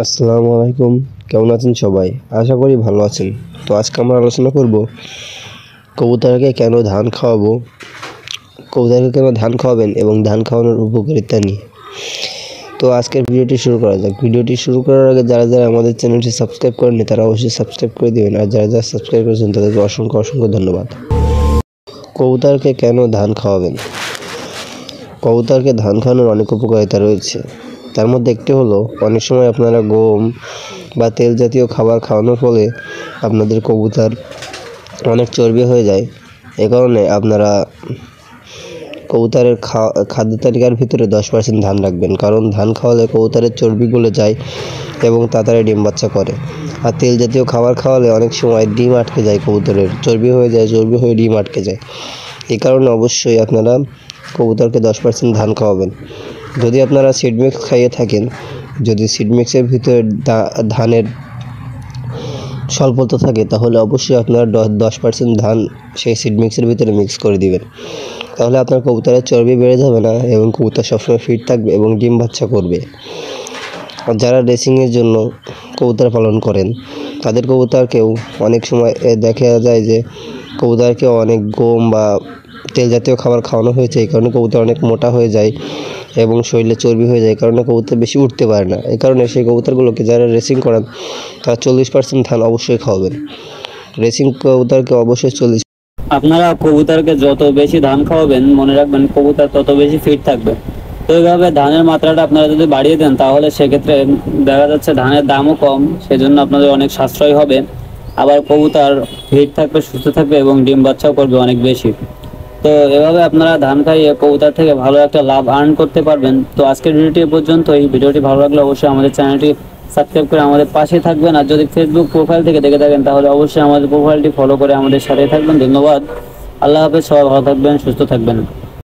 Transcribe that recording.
আসসালামু আলাইকুম। কেমন আছেন সবাই? আশা করি ভালো আছেন। তো আজকে আমরা আলোচনা করব কবুতরকে কেন ধান খাওয়াবো, কবুতরকে কেন ধান খাওয়াবেন এবং ধান খাওয়ানোর উপকারিতা নিয়ে। তো আজকের ভিডিওটি শুরু করা যাক। ভিডিওটি শুরু করার আগে যারা আমাদের চ্যানেলটি সাবস্ক্রাইব করেননি তারা অবশ্যই সাবস্ক্রাইব করে দিবেন, আর যারা সাবস্ক্রাইব করেছেন তাদেরকে অসংখ্য ধন্যবাদ। কবুতরকে কেন ধান খাওয়াবেন? কবুতরকে ধান খাওয়ানোর অনেক উপকারিতা রয়েছে। তার মধ্যে একটি হলো, অনেক সময় আপনারা গম বা তেল জাতীয় খাবার খাওয়ানোর ফলে আপনাদের কবুতর অনেক চর্বি হয়ে যায়। এ কারণে আপনারা কবুতরের খাদ্য তালিকার ভিতরে 10% ধান রাখবেন, কারণ ধান খাওয়ালে কবুতরের চর্বি গলে যায় এবং তাড়াতাড়ি ডিম বাচ্চা করে। আর তেল জাতীয় খাবার খাওয়ালে অনেক সময় ডিম আটকে যায়, কবুতরের চর্বি হয়ে ডিম আটকে যায়। এই কারণে অবশ্যই আপনারা কবুতরকে 10% ধান খাওয়াবেন। যদি আপনারা সিড মিক্স খাইয়ে থাকেন, যদি সিড মিক্সের ভিতরে ধানের স্বল্পতা থাকে, তাহলে অবশ্যই আপনারা 10% ধান সেই সিড মিক্সের ভিতরে মিক্স করে দিবেন। তাহলে আপনার কবুতরের চর্বি বেড়ে যাবে না এবং কবুতর সবসময় ফিট থাকবে এবং ডিম বাচ্চা করবে। আর যারা রেসিংয়ের জন্য কবুতর পালন করেন, তাদের কবুতরকেও অনেক সময় দেখা যায় যে কবুতরকেও অনেক গম বা তেল জাতীয় খাবার খাওয়ানো হয়েছে। এই কারণে কবুতর অনেক মোটা হয়ে যায় এবং শরীরে চর্বি হয়ে যায়, এই কারণে কবুতর বেশি উঠতে পারে না। এই কারণে সেই কবুতরগুলোকে যারা রেসিং করান তারা 40% ধান অবশ্যই খাওয়াবেন। রেসিং কবুতরকে অবশ্যই 40। আপনারা কবুতরকে যত বেশি ধান খাওয়াবেন, মনে রাখবেন কবুতর তত বেশি ফিট থাকবে। তো এইভাবে ধানের মাত্রাটা আপনারা যদি বাড়িয়ে দেন, তাহলে সেক্ষেত্রে দেখা যাচ্ছে ধানের দামও কম, সেজন্য আপনাদের অনেক সাশ্রয় হবে। আবার কবুতর ফিট থাকবে, সুস্থ থাকবে এবং ডিম বাচ্চাও করবে অনেক বেশি। তো এভাবে আপনারা ধান খাইয়ে কবুতর থেকে ভালো একটা লাভ আর্ন করতে পারবেন। তো আজকের ভিডিওটি পর্যন্ত। এই ভিডিওটি ভালো লাগলে অবশ্যই আমাদের চ্যানেলটি সাবস্ক্রাইব করে আমাদের পাশে থাকবেন। আর যদি ফেসবুক প্রোফাইল থেকে দেখে থাকেন, তাহলে অবশ্যই আমাদের প্রোফাইলটি ফলো করে আমাদের সাথে থাকবেন। ধন্যবাদ। আল্লাহ হাফেজ। সবাই ভালো থাকবেন, সুস্থ থাকবেন।